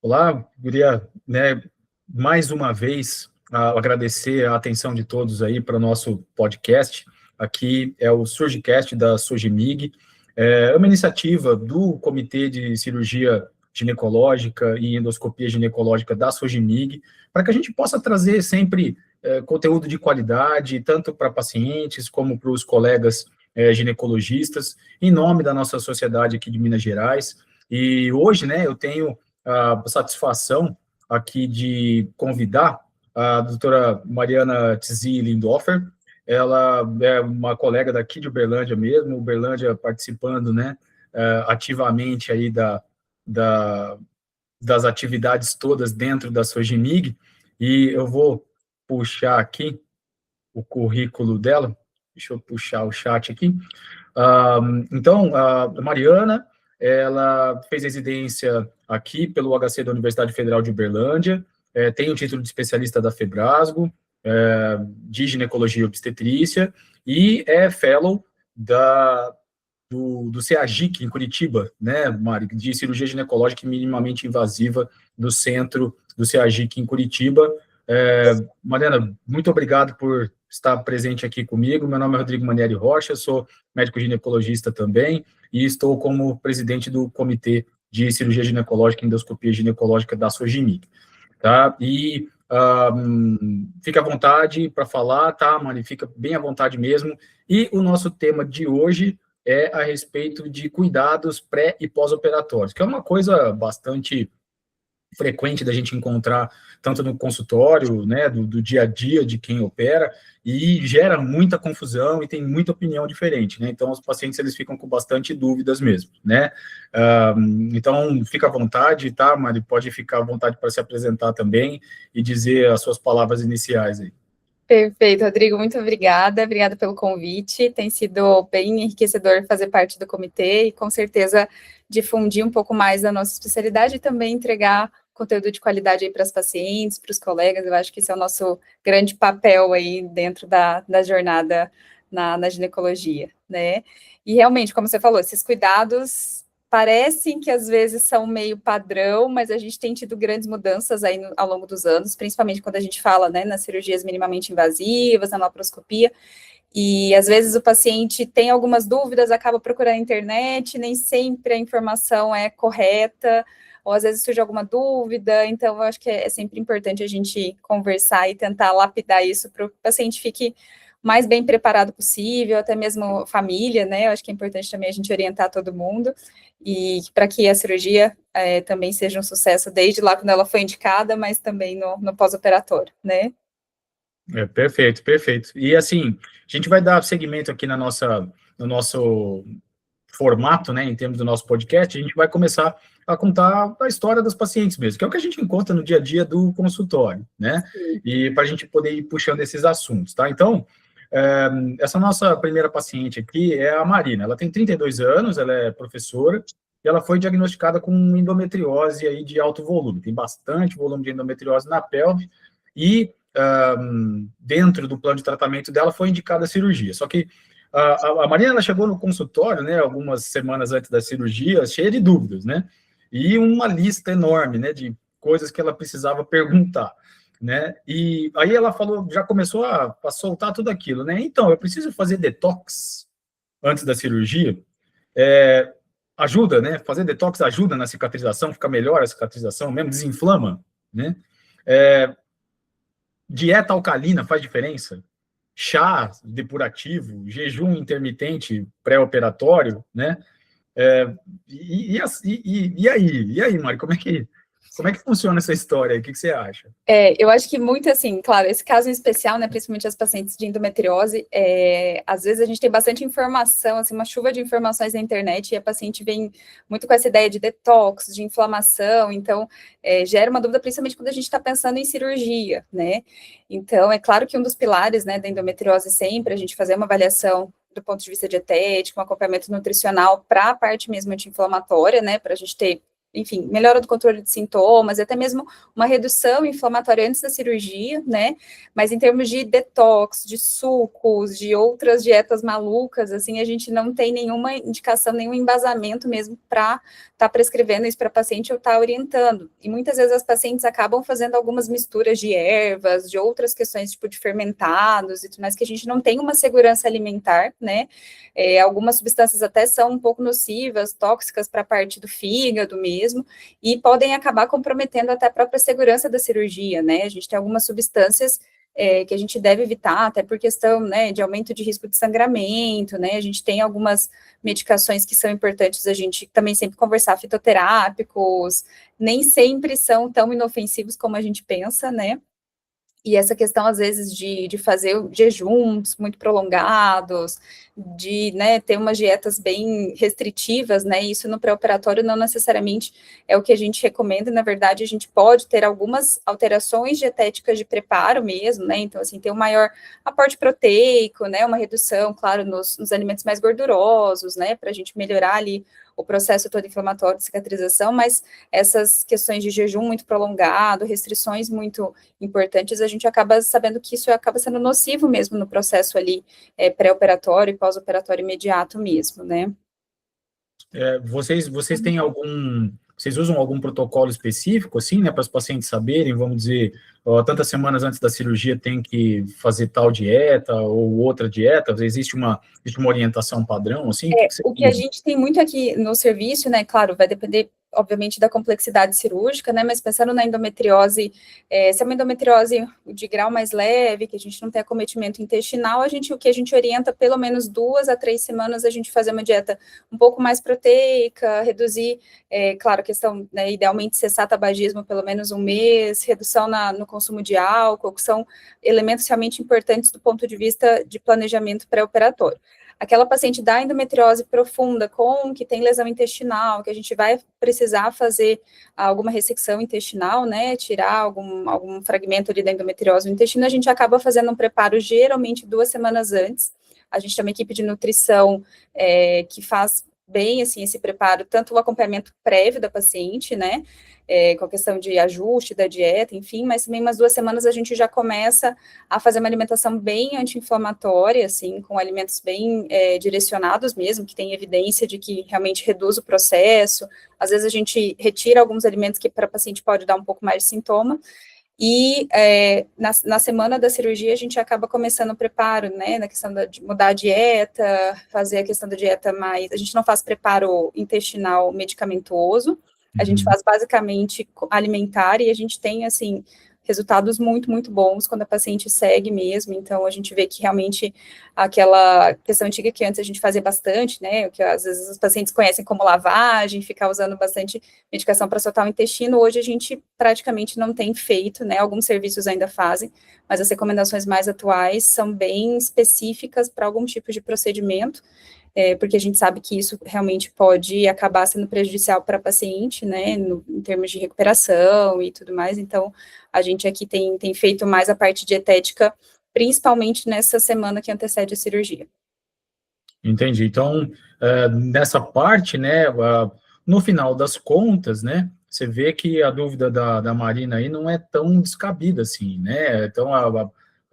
Olá, queria, mais uma vez agradecer a atenção de todos aí para o nosso podcast. Aqui é o Surgicast da Sogimig, é uma iniciativa do Comitê de Cirurgia Ginecológica e Endoscopia Ginecológica da Sogimig, para que a gente possa trazer sempre conteúdo de qualidade, tanto para pacientes como para os colegas ginecologistas, em nome da nossa sociedade aqui de Minas Gerais. E hoje, eu tenho a satisfação aqui de convidar a doutora Mariana Tzzi Lindorfer. Ela é uma colega daqui de Uberlândia mesmo, Uberlândia participando, ativamente aí das atividades todas dentro da Sogimig, e eu vou puxar aqui o currículo dela, deixa eu puxar o chat aqui. Então, a Mariana, ela fez residência aqui pelo HC da Universidade Federal de Uberlândia, tem o título de especialista da Febrasgo, de ginecologia e obstetrícia, e é fellow do CEAGIC em Curitiba, Mari, de cirurgia ginecológica minimamente invasiva do centro do CEAGIC em Curitiba. Mariana, muito obrigado por estar presente aqui comigo. Meu nome é Rodrigo Manieri Rocha, sou médico ginecologista também, e estou como presidente do Comitê de Cirurgia Ginecológica e Endoscopia Ginecológica da Sogimig, tá? E fica à vontade para falar, tá, Mari? Fica bem à vontade mesmo. E o nosso tema de hoje é a respeito de cuidados pré- e pós-operatórios, que é uma coisa bastante frequente da gente encontrar tanto no consultório, do dia a dia de quem opera, e gera muita confusão e tem muita opinião diferente, Então, os pacientes, eles ficam com bastante dúvidas mesmo, Então, fica à vontade, tá, Mari? Pode ficar à vontade para se apresentar também e dizer as suas palavras iniciais aí. Perfeito, Rodrigo, muito obrigada pelo convite, tem sido bem enriquecedor fazer parte do comitê e, com certeza, difundir um pouco mais da nossa especialidade e também entregar conteúdo de qualidade aí para as pacientes, para os colegas. Eu acho que esse é o nosso grande papel aí dentro da jornada na ginecologia, E realmente, como você falou, esses cuidados parecem que às vezes são meio padrão, mas a gente tem tido grandes mudanças aí ao longo dos anos, principalmente quando a gente fala, nas cirurgias minimamente invasivas, na laparoscopia, e às vezes o paciente tem algumas dúvidas, acaba procurando na internet, nem sempre a informação é correta, ou às vezes surge alguma dúvida, então eu acho que é sempre importante a gente conversar e tentar lapidar isso para o paciente fique mais bem preparado possível, até mesmo família, Eu acho que é importante também a gente orientar todo mundo, e para que a cirurgia também seja um sucesso desde lá quando ela foi indicada, mas também no pós-operatório, Perfeito, perfeito. E assim, a gente vai dar segmento aqui no nosso formato, em termos do nosso podcast, a gente vai começar a contar a história dos pacientes mesmo, que é o que a gente encontra no dia a dia do consultório, E para a gente poder ir puxando esses assuntos, tá? Então, essa nossa primeira paciente aqui é a Marina, ela tem 32 anos, ela é professora, e ela foi diagnosticada com endometriose aí de alto volume, tem bastante volume de endometriose na pelve, e dentro do plano de tratamento dela foi indicada a cirurgia, só que a Marina, ela chegou no consultório, algumas semanas antes da cirurgia, cheia de dúvidas, e uma lista enorme, de coisas que ela precisava perguntar, e aí ela falou, já começou a soltar tudo aquilo, então, eu preciso fazer detox antes da cirurgia, ajuda, fazer detox ajuda na cicatrização, fica melhor a cicatrização, mesmo desinflama, dieta alcalina faz diferença? Chá depurativo, jejum intermitente pré-operatório, e aí, Mari, como é que funciona essa história aí? O que você acha? Eu acho que muito assim, claro, esse caso em especial, principalmente as pacientes de endometriose, às vezes a gente tem bastante informação, assim, uma chuva de informações na internet, e a paciente vem muito com essa ideia de detox, de inflamação, então gera uma dúvida, principalmente quando a gente está pensando em cirurgia, Então, é claro que um dos pilares, da endometriose sempre a gente fazer uma avaliação do ponto de vista dietético, um acompanhamento nutricional para a parte mesmo anti-inflamatória, para a gente ter enfim, melhora do controle de sintomas, até mesmo uma redução inflamatória antes da cirurgia, né? Mas em termos de detox, de sucos, de outras dietas malucas, assim, a gente não tem nenhuma indicação, nenhum embasamento mesmo para estar prescrevendo isso para paciente ou estar orientando. E muitas vezes as pacientes acabam fazendo algumas misturas de ervas, de outras questões, tipo de fermentados e tudo mais, que a gente não tem uma segurança alimentar, né? Algumas substâncias até são um pouco nocivas, tóxicas para a parte do fígado mesmo, e podem acabar comprometendo até a própria segurança da cirurgia, né? A gente tem algumas substâncias que a gente deve evitar, até por questão, né, de aumento de risco de sangramento, né? A gente tem algumas medicações que são importantes a gente também sempre conversar, fitoterápicos, nem sempre são tão inofensivos como a gente pensa, né? E essa questão, às vezes, de fazer jejuns muito prolongados, de, né, ter umas dietas bem restritivas, né, isso no pré-operatório não necessariamente é o que a gente recomenda, na verdade, a gente pode ter algumas alterações dietéticas de preparo mesmo, né, então, assim, ter um maior aporte proteico, né, uma redução, claro, nos alimentos mais gordurosos, né, para a gente melhorar ali o processo todo inflamatório de cicatrização, mas essas questões de jejum muito prolongado, restrições muito importantes, a gente acaba sabendo que isso acaba sendo nocivo mesmo no processo ali pré-operatório e pós-operatório imediato mesmo, né? Vocês têm vocês usam algum protocolo específico, assim, né, para os pacientes saberem, vamos dizer, tantas semanas antes da cirurgia tem que fazer tal dieta ou outra dieta? Existe uma orientação padrão, assim? O que a gente tem muito aqui no serviço, né, claro, vai depender, obviamente, da complexidade cirúrgica, né, mas pensando na endometriose, se é uma endometriose de grau mais leve, que a gente não tem acometimento intestinal, o que a gente orienta, pelo menos 2 a 3 semanas, a gente fazer uma dieta um pouco mais proteica, reduzir, claro, a questão, né, idealmente cessar tabagismo pelo menos 1 mês, redução no consumo de álcool, que são elementos realmente importantes do ponto de vista de planejamento pré-operatório. Aquela paciente da endometriose profunda, que tem lesão intestinal, que a gente vai precisar fazer alguma ressecção intestinal, né, tirar algum fragmento ali da endometriose no intestino, a gente acaba fazendo um preparo geralmente 2 semanas antes. A gente tem uma equipe de nutrição que faz bem, assim, esse preparo, tanto o acompanhamento prévio da paciente, né, com a questão de ajuste da dieta, enfim, mas também umas 2 semanas a gente já começa a fazer uma alimentação bem anti-inflamatória, assim, com alimentos bem direcionados mesmo, que tem evidência de que realmente reduz o processo. Às vezes a gente retira alguns alimentos que para a paciente pode dar um pouco mais de sintoma, e na semana da cirurgia a gente acaba começando o preparo, né, na questão de mudar a dieta, fazer a questão da dieta mais, a gente não faz preparo intestinal medicamentoso, a gente faz basicamente alimentar, e a gente tem, assim, resultados muito, muito bons quando a paciente segue mesmo, então a gente vê que realmente aquela questão antiga que antes a gente fazia bastante, né, que às vezes os pacientes conhecem como lavagem, ficar usando bastante medicação para soltar o intestino, hoje a gente praticamente não tem feito, né, alguns serviços ainda fazem, mas as recomendações mais atuais são bem específicas para algum tipo de procedimento, porque a gente sabe que isso realmente pode acabar sendo prejudicial para a paciente, né, em termos de recuperação e tudo mais, então a gente aqui tem feito mais a parte dietética, principalmente nessa semana que antecede a cirurgia. Entendi. Então, nessa parte, né, no final das contas, né, você vê que a dúvida da Marina aí não é tão descabida assim, né, então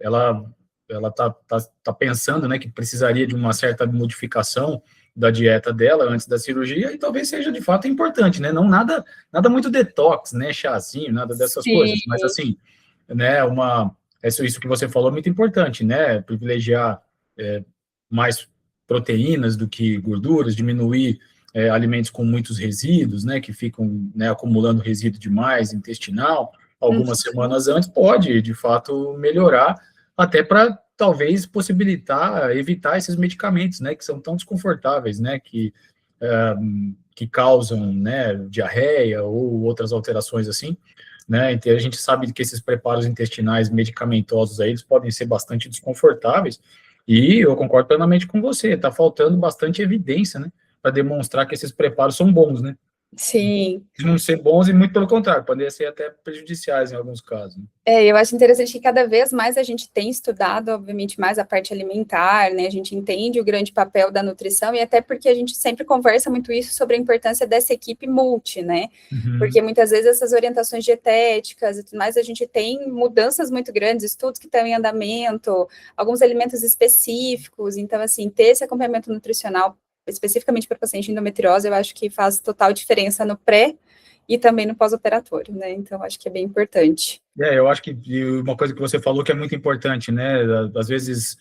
ela tá pensando, né, que precisaria de uma certa modificação da dieta dela antes da cirurgia, e talvez seja de fato importante, né, não nada muito detox, né, chazinho, nada dessas coisas, mas assim, né, isso que você falou é muito importante, né, privilegiar mais proteínas do que gorduras, diminuir alimentos com muitos resíduos, né, que ficam, né, acumulando resíduo demais intestinal, algumas semanas antes, pode, de fato, melhorar, até para, talvez, possibilitar, evitar esses medicamentos, né, que são tão desconfortáveis, né, que causam, né, diarreia ou outras alterações assim, né, então a gente sabe que esses preparos intestinais medicamentosos aí, eles podem ser bastante desconfortáveis, e eu concordo plenamente com você, está faltando bastante evidência, né, para demonstrar que esses preparos são bons, né? Sim. Não ser bons e muito pelo contrário, podem ser até prejudiciais em alguns casos. Eu acho interessante que cada vez mais a gente tem estudado, obviamente, mais a parte alimentar, né? A gente entende o grande papel da nutrição e até porque a gente sempre conversa muito isso sobre a importância dessa equipe multi, né? Porque muitas vezes essas orientações dietéticas e tudo mais, a gente tem mudanças muito grandes, estudos que estão em andamento, alguns alimentos específicos, então, assim, ter esse acompanhamento nutricional especificamente para paciente endometriose, eu acho que faz total diferença no pré e também no pós-operatório, né? Então, acho que é bem importante. Eu acho que uma coisa que você falou que é muito importante, né? Às vezes,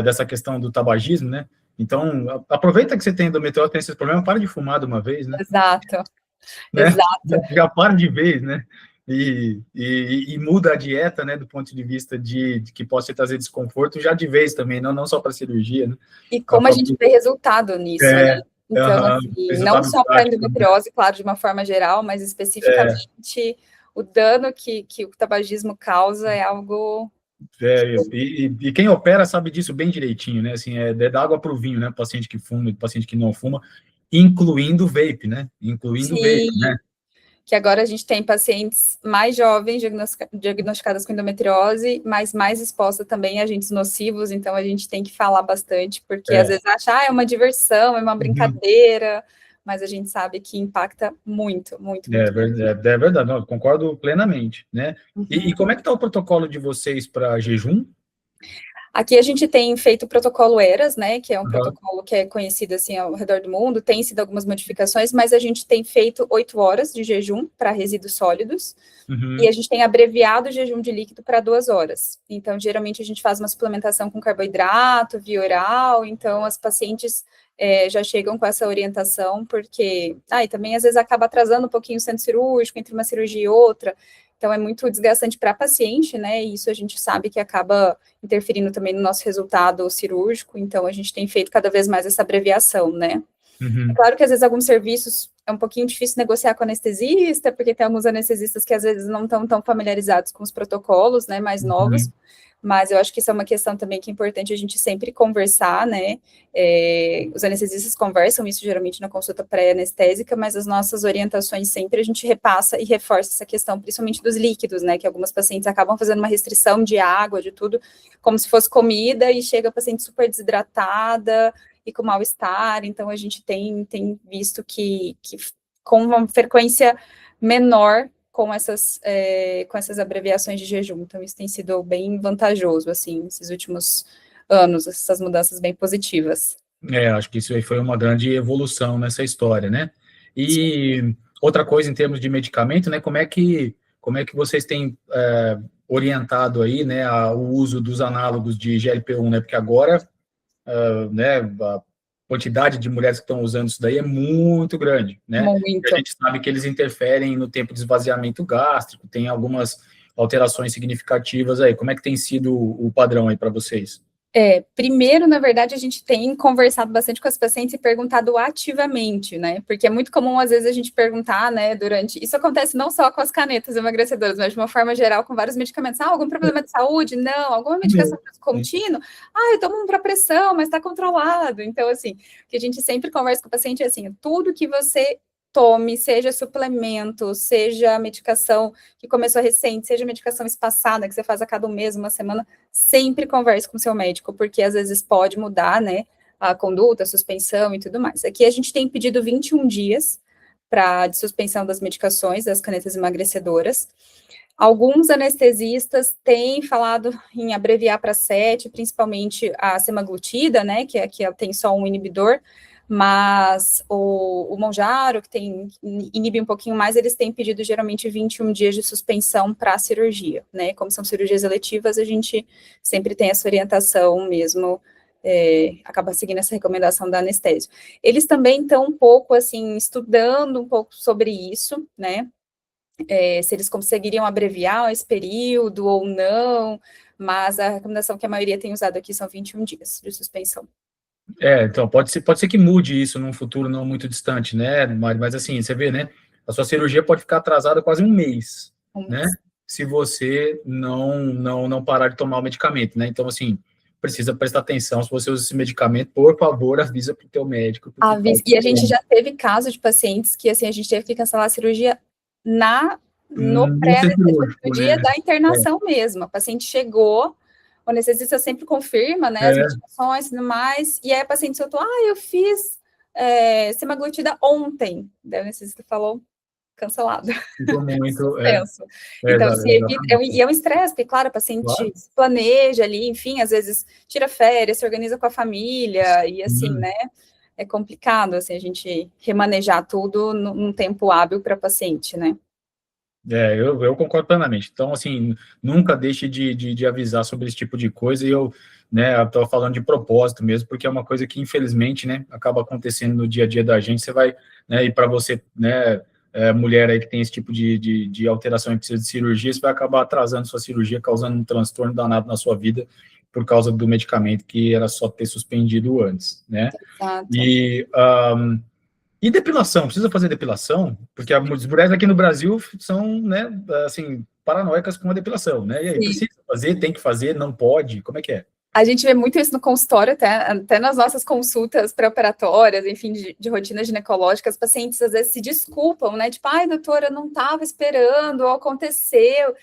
dessa questão do tabagismo, né? Então, aproveita que você tem endometriose, tem esses problemas, para de fumar de uma vez, né? Exato, Né? exato. Já para de vez, né? E muda a dieta, né? Do ponto de vista de que possa trazer desconforto, já de vez também, não só para cirurgia, né? E como a gente vê resultado nisso, né? Então, assim, não só para a endometriose, claro, de uma forma geral, mas especificamente o dano que o tabagismo causa é algo... E quem opera sabe disso bem direitinho, né? Assim, é da água para o vinho, né? Paciente que fuma e paciente que não fuma, incluindo vape, né? Incluindo vape, né? Que agora a gente tem pacientes mais jovens diagnosticadas com endometriose, mas mais expostas também a agentes nocivos, então a gente tem que falar bastante, porque às vezes acha, é uma diversão, é uma brincadeira, mas a gente sabe que impacta muito, muito, muito. É verdade, não, concordo plenamente, né? E como é que está o protocolo de vocês para jejum? Aqui a gente tem feito o protocolo ERAS, né, que é um protocolo que é conhecido assim ao redor do mundo, tem sido algumas modificações, mas a gente tem feito 8 horas de jejum para resíduos sólidos, e a gente tem abreviado o jejum de líquido para 2 horas. Então, geralmente a gente faz uma suplementação com carboidrato, via oral, então as pacientes já chegam com essa orientação, porque, e também às vezes acaba atrasando um pouquinho o centro cirúrgico, entre uma cirurgia e outra, então é muito desgastante para a paciente, né, e isso a gente sabe que acaba interferindo também no nosso resultado cirúrgico, então a gente tem feito cada vez mais essa abreviação, né. É claro que às vezes alguns serviços é um pouquinho difícil negociar com o anestesista, porque tem alguns anestesistas que às vezes não estão tão familiarizados com os protocolos, né, mais novos, mas eu acho que isso é uma questão também que é importante a gente sempre conversar, né, os anestesistas conversam isso geralmente na consulta pré-anestésica, mas as nossas orientações sempre a gente repassa e reforça essa questão, principalmente dos líquidos, né, que algumas pacientes acabam fazendo uma restrição de água, de tudo, como se fosse comida, e chega a paciente super desidratada, e com mal-estar, então a gente tem visto que com uma frequência menor com essas abreviações de jejum, então isso tem sido bem vantajoso, assim, nesses últimos anos, essas mudanças bem positivas. Acho que isso aí foi uma grande evolução nessa história, né? E outra coisa em termos de medicamento, né? Como é que vocês têm orientado aí, né, o uso dos análogos de GLP-1, né? Porque agora, né, a quantidade de mulheres que estão usando isso daí é muito grande, né? Muito. E a gente sabe que eles interferem no tempo de esvaziamento gástrico, tem algumas alterações significativas aí. Como é que tem sido o padrão aí para vocês? Primeiro, na verdade, a gente tem conversado bastante com as pacientes e perguntado ativamente, né? Porque é muito comum, às vezes, a gente perguntar, né, durante... Isso acontece não só com as canetas emagrecedoras, mas de uma forma geral, com vários medicamentos. Algum problema de saúde? Não. Alguma medicação contínua? Eu tomo um para pressão, mas está controlado. Então, assim, o que a gente sempre conversa com o paciente é assim, tudo que você tome, seja suplemento, seja medicação que começou recente, seja medicação espaçada, que você faz a cada um mês, uma semana, sempre converse com o seu médico, porque às vezes pode mudar, né, a conduta, a suspensão e tudo mais. Aqui a gente tem pedido 21 dias de suspensão das medicações, das canetas emagrecedoras. Alguns anestesistas têm falado em abreviar para 7, principalmente a semaglutida, né, que ela tem só um inibidor, mas o Mounjaro, que inibe um pouquinho mais, eles têm pedido geralmente 21 dias de suspensão para a cirurgia, né, como são cirurgias eletivas, a gente sempre tem essa orientação mesmo, acaba seguindo essa recomendação da anestésio. Eles também estão um pouco, assim, estudando um pouco sobre isso, né, se eles conseguiriam abreviar esse período ou não, mas a recomendação que a maioria tem usado aqui são 21 dias de suspensão. Então, pode ser que mude isso num futuro não muito distante, né, mas assim, você vê, né, a sua cirurgia pode ficar atrasada quase um mês, né, se você não parar de tomar o medicamento, né, então, assim, precisa prestar atenção. Se você usa esse medicamento, por favor, avisa para o teu médico. E a gente já teve casos de pacientes que, assim, a gente teve que cancelar a cirurgia no pré-dia da internação mesmo. A paciente chegou, o anestesista sempre confirma, né, as medicações e tudo mais, e aí a paciente soltou, eu fiz semaglutida ontem. Daí o anestesista falou, cancelado. Muito, então, é um estresse, porque, claro, a paciente se planeja ali, enfim, às vezes tira férias, se organiza com a família, e assim, né, é complicado, assim, a gente remanejar tudo num tempo hábil para a paciente, né. Eu concordo plenamente. Então, assim, nunca deixe de avisar sobre esse tipo de coisa, e eu estou falando de propósito mesmo, porque é uma coisa que, infelizmente, né, acaba acontecendo no dia a dia da gente. Você vai, né, e para você, né, mulher aí que tem esse tipo de alteração e precisa de cirurgia, você vai acabar atrasando sua cirurgia, causando um transtorno danado na sua vida, por causa do medicamento que era só ter suspendido antes, né? Exato. E depilação, precisa fazer depilação? Porque as mulheres aqui no Brasil são, né, assim, paranoicas com a depilação, né? E aí, precisa fazer, tem que fazer, não pode, como é que é? A gente vê muito isso no consultório, até nas nossas consultas pré-operatórias, enfim, de rotinas ginecológicas, os pacientes às vezes se desculpam, né? Tipo, doutora, eu não estava esperando, ou aconteceu.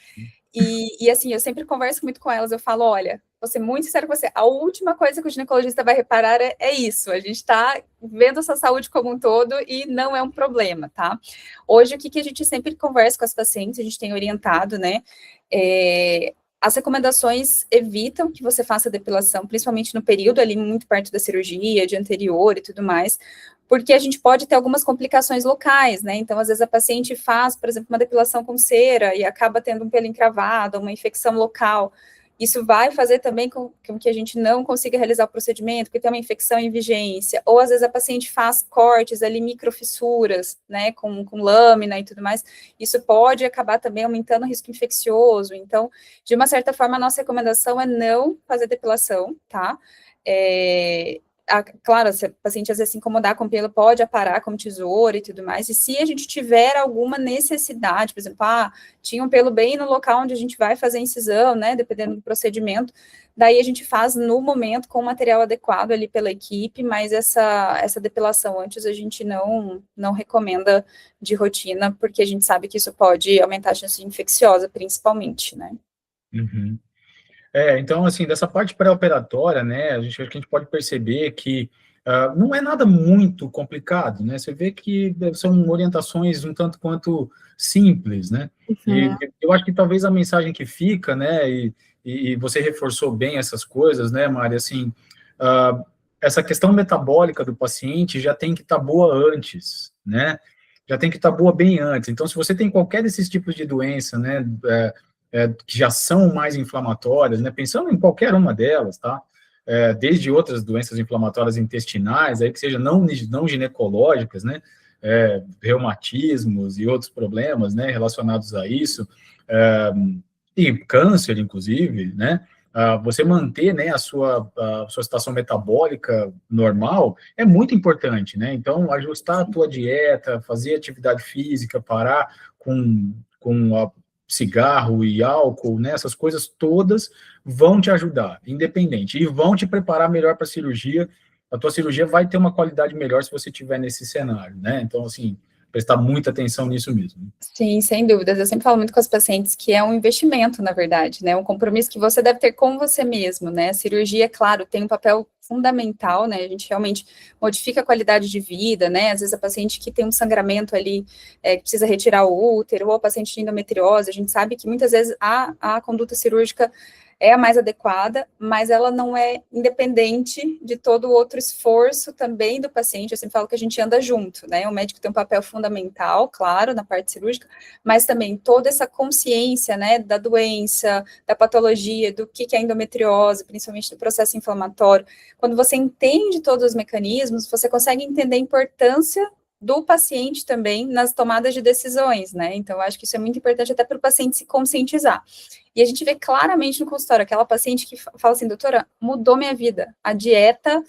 E assim, eu sempre converso muito com elas, eu falo, olha, vou ser muito sincera com você, a última coisa que o ginecologista vai reparar é isso, a gente está vendo a sua saúde como um todo e não é um problema, tá? Hoje, o que a gente sempre conversa com as pacientes, a gente tem orientado, né, as recomendações evitam que você faça depilação, principalmente no período ali muito perto da cirurgia, de anterior e tudo mais, porque a gente pode ter algumas complicações locais, né? Então, às vezes a paciente faz, por exemplo, uma depilação com cera e acaba tendo um pelo encravado, uma infecção local. Isso vai fazer também com que a gente não consiga realizar o procedimento, porque tem uma infecção em vigência, ou às vezes a paciente faz cortes ali, microfissuras, né, com lâmina e tudo mais, isso pode acabar também aumentando o risco infeccioso. Então, de uma certa forma, a nossa recomendação é não fazer depilação, tá? Claro, se a paciente às vezes se incomodar com pelo, pode aparar com tesoura e tudo mais, e se a gente tiver alguma necessidade, por exemplo, tinha um pelo bem no local onde a gente vai fazer a incisão, né, dependendo do procedimento, daí a gente faz no momento com o material adequado ali pela equipe, mas essa depilação antes a gente não recomenda de rotina, porque a gente sabe que isso pode aumentar a chance infecciosa, principalmente, né. Uhum. Então, assim, dessa parte pré-operatória, né, a gente pode perceber que não é nada muito complicado, né, você vê que são orientações um tanto quanto simples, né, e eu acho que talvez a mensagem que fica, né, e você reforçou bem essas coisas, né, Mari, assim, essa questão metabólica do paciente já tem que estar boa antes, né, já tem que estar boa bem antes. Então, se você tem qualquer desses tipos de doença, né, que já são mais inflamatórias, né, pensando em qualquer uma delas, tá, desde outras doenças inflamatórias intestinais, aí que sejam não ginecológicas, né, reumatismos e outros problemas, né, relacionados a isso, e câncer, inclusive, né, você manter, né, a sua situação metabólica normal é muito importante, né, então ajustar a tua dieta, fazer atividade física, parar com a cigarro e álcool, né, essas coisas todas vão te ajudar, independente, e vão te preparar melhor para a cirurgia. A tua cirurgia vai ter uma qualidade melhor se você estiver nesse cenário, né? Então, assim, prestar muita atenção nisso mesmo. Sim, sem dúvidas. Eu sempre falo muito com as pacientes que é um investimento, na verdade, né? Um compromisso que você deve ter com você mesmo, né? A cirurgia, claro, tem um papel fundamental, né? A gente realmente modifica a qualidade de vida, né? Às vezes a paciente que tem um sangramento ali, que precisa retirar o útero, ou a paciente de endometriose, a gente sabe que muitas vezes a conduta cirúrgica é a mais adequada, mas ela não é independente de todo o outro esforço também do paciente. Eu sempre falo que a gente anda junto, né? O médico tem um papel fundamental, claro, na parte cirúrgica, mas também toda essa consciência, né, da doença, da patologia, do que é endometriose, principalmente do processo inflamatório. Quando você entende todos os mecanismos, você consegue entender a importância do paciente também nas tomadas de decisões, né? Então, eu acho que isso é muito importante até para o paciente se conscientizar. E a gente vê claramente no consultório, aquela paciente que fala assim, doutora, mudou minha vida, a dieta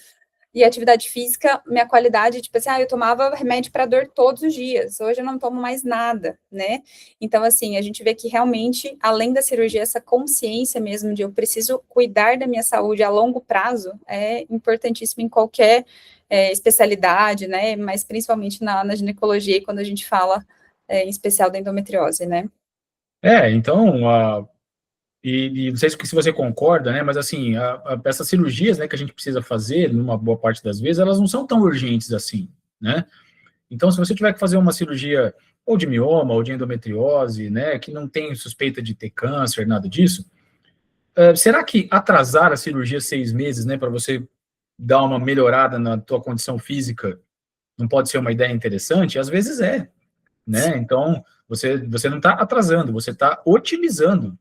e atividade física, minha qualidade, tipo assim, eu tomava remédio para dor todos os dias, hoje eu não tomo mais nada, né? Então, assim, a gente vê que realmente, além da cirurgia, essa consciência mesmo de eu preciso cuidar da minha saúde a longo prazo é importantíssimo em qualquer especialidade, né? Mas principalmente na ginecologia, quando a gente fala em especial da endometriose, né? Então, e não sei se você concorda, né, mas assim, essas cirurgias, né, que a gente precisa fazer, numa boa parte das vezes, elas não são tão urgentes assim, né? Então, se você tiver que fazer uma cirurgia ou de mioma, ou de endometriose, né, que não tem suspeita de ter câncer, nada disso, será que atrasar a cirurgia 6 meses, né, para você dar uma melhorada na tua condição física, não pode ser uma ideia interessante? Às vezes né? Então, você não está atrasando, você está otimizando,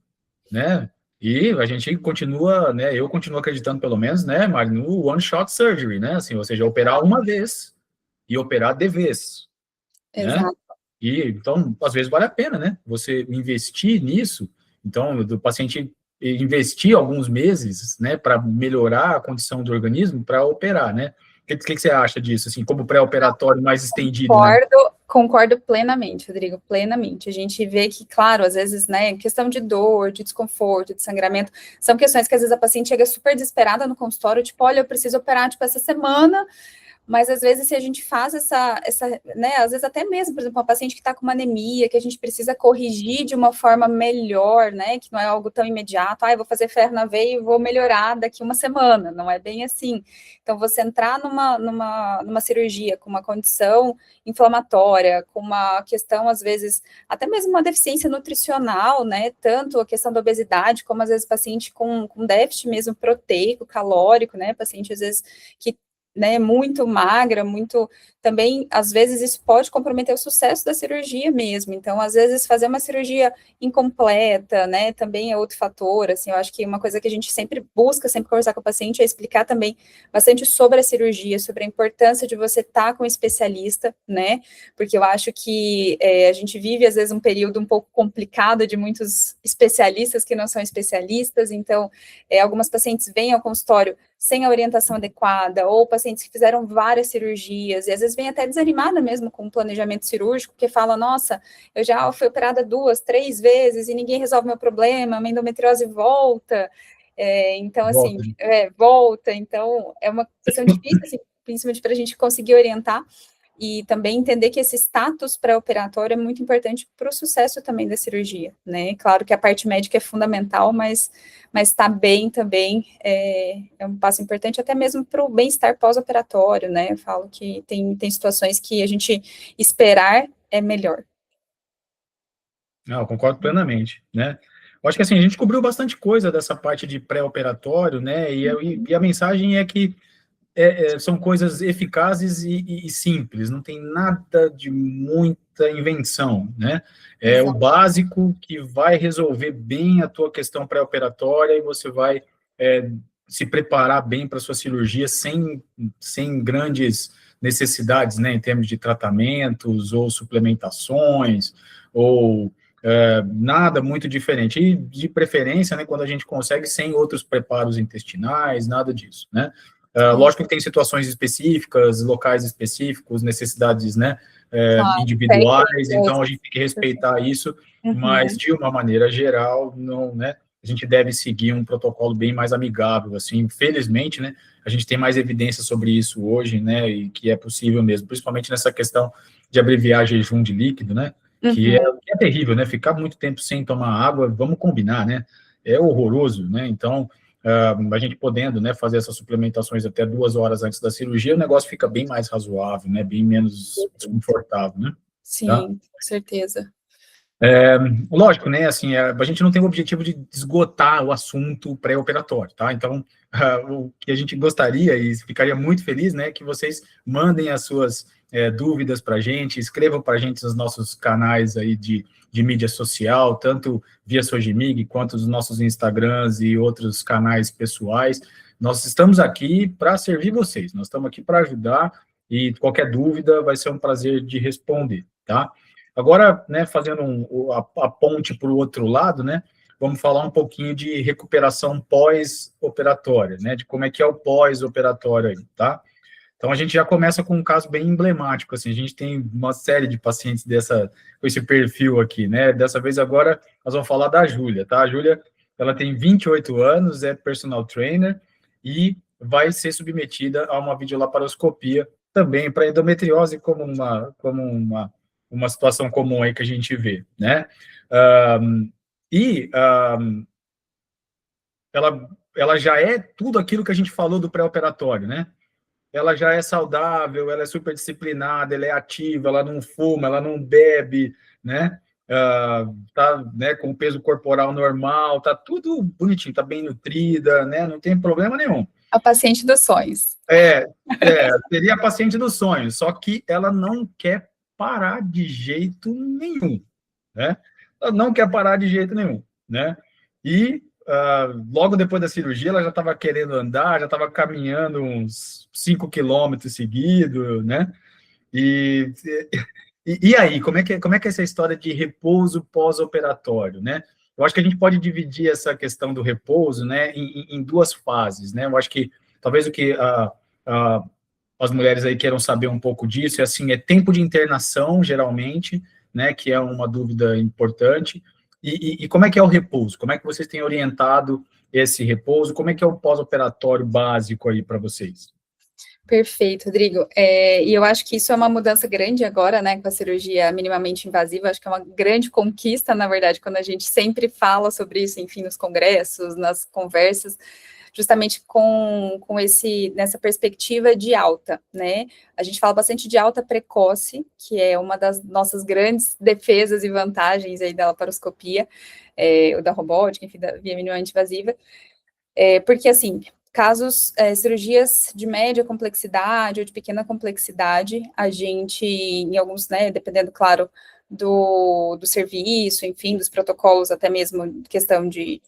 né? E a gente continua, né? Eu continuo acreditando, pelo menos, né, Mari, no one-shot surgery, né? Assim, ou seja, operar uma vez e operar de vez, né? Exato. E então, às vezes vale a pena, né? Você investir nisso. Então, do paciente investir alguns meses, né, para melhorar a condição do organismo para operar, né? O que você acha disso, assim, como pré-operatório mais estendido, né? Concordo plenamente, Rodrigo, plenamente. A gente vê que, claro, às vezes, né, questão de dor, de desconforto, de sangramento, são questões que às vezes a paciente chega super desesperada no consultório, tipo, olha, eu preciso operar, tipo, essa semana, mas às vezes se a gente faz essa né, às vezes até mesmo, por exemplo, uma paciente que está com uma anemia, que a gente precisa corrigir de uma forma melhor, né, que não é algo tão imediato, eu vou fazer ferro na veia e vou melhorar daqui uma semana, não é bem assim. Então, você entrar numa cirurgia com uma condição inflamatória, com uma questão, às vezes, até mesmo uma deficiência nutricional, né, tanto a questão da obesidade, como às vezes paciente com déficit mesmo proteico, calórico, né, paciente às vezes que né, muito magra, muito, também, às vezes, isso pode comprometer o sucesso da cirurgia mesmo, então, às vezes, fazer uma cirurgia incompleta, né, também é outro fator, assim, eu acho que uma coisa que a gente sempre busca, sempre conversar com o paciente, é explicar também bastante sobre a cirurgia, sobre a importância de você estar com um especialista, né, porque eu acho que a gente vive, às vezes, um período um pouco complicado de muitos especialistas que não são especialistas, então, algumas pacientes vêm ao consultório sem a orientação adequada, ou pacientes que fizeram várias cirurgias, e às vezes vem até desanimada mesmo com o planejamento cirúrgico, porque fala, nossa, eu já fui operada 2, 3 vezes, e ninguém resolve meu problema, a endometriose volta, então, assim, volta, então, é uma questão difícil, assim, principalmente para a gente conseguir orientar, e também entender que esse status pré-operatório é muito importante para o sucesso também da cirurgia, né? Claro que a parte médica é fundamental, mas estar bem também é um passo importante, até mesmo para o bem-estar pós-operatório, né? Eu falo que tem situações que a gente esperar é melhor. Não, eu concordo plenamente, né? Eu acho que assim, a gente cobriu bastante coisa dessa parte de pré-operatório, né? E a mensagem é que são coisas eficazes e simples, não tem nada de muita invenção, né? É o básico que vai resolver bem a tua questão pré-operatória e você vai se preparar bem para a sua cirurgia sem grandes necessidades, né, em termos de tratamentos ou suplementações, ou nada muito diferente. E, de preferência, né, quando a gente consegue sem outros preparos intestinais, nada disso, né? Lógico que tem situações específicas, locais específicos, necessidades, né, individuais, então a gente tem que respeitar isso, mas de uma maneira geral, não, né, a gente deve seguir um protocolo bem mais amigável, assim, felizmente, né, a gente tem mais evidência sobre isso hoje, né, e que é possível mesmo, principalmente nessa questão de abreviar jejum de líquido, né, que é terrível, né, ficar muito tempo sem tomar água, vamos combinar, né, é horroroso, né, então a gente podendo, né, fazer essas suplementações até 2 horas antes da cirurgia, o negócio fica bem mais razoável, né, bem menos desconfortável, né? Sim, tá? Com certeza. Lógico, né, assim, a gente não tem o objetivo de esgotar o assunto pré-operatório, tá? Então, o que a gente gostaria e ficaria muito feliz, né, que vocês mandem as suas dúvidas para a gente, escrevam para a gente nos nossos canais aí de mídia social, tanto via Sojimig, quanto nos nossos Instagrams e outros canais pessoais. Nós estamos aqui para servir vocês, nós estamos aqui para ajudar, e qualquer dúvida vai ser um prazer de responder, tá? Agora, né, fazendo a ponte para o outro lado, né, vamos falar um pouquinho de recuperação pós-operatória, né, de como é que é o pós-operatório aí, tá? Então, a gente já começa com um caso bem emblemático, assim, a gente tem uma série de pacientes com esse perfil aqui, né? Dessa vez, agora, nós vamos falar da Júlia, tá? A Júlia, ela tem 28 anos, é personal trainer e vai ser submetida a uma videolaparoscopia também para endometriose, como uma situação comum aí que a gente vê, né? Ela já é tudo aquilo que a gente falou do pré-operatório, né? Ela já é saudável, ela é super disciplinada, ela é ativa, ela não fuma, ela não bebe, né? Tá, né, com o peso corporal normal, tá tudo bonitinho, tá bem nutrida, né? Não tem problema nenhum. A paciente dos sonhos. Seria a paciente dos sonhos, só que ela não quer parar de jeito nenhum, né? Ela não quer parar de jeito nenhum, né? E logo depois da cirurgia, ela já estava querendo andar, já estava caminhando uns 5 quilômetros seguidos, né? E aí, como é que é essa história de repouso pós-operatório, né? Eu acho que a gente pode dividir essa questão do repouso, né, em duas fases, né? Eu acho que talvez o que as mulheres aí queiram saber um pouco disso é tempo de internação, geralmente, né, que é uma dúvida importante, e como é que é o repouso? Como é que vocês têm orientado esse repouso? Como é que é o pós-operatório básico aí para vocês? Perfeito, Rodrigo. E eu acho que isso é uma mudança grande agora, né, com a cirurgia minimamente invasiva. Acho que é uma grande conquista, na verdade, quando a gente sempre fala sobre isso, enfim, nos congressos, nas conversas, justamente nessa perspectiva de alta, né? A gente fala bastante de alta precoce, que é uma das nossas grandes defesas e vantagens aí da laparoscopia, ou da robótica, enfim, da via minimamente invasiva, porque, assim, cirurgias de média complexidade ou de pequena complexidade, a gente, em alguns, né, dependendo, claro, do serviço, enfim, dos protocolos, até mesmo questão de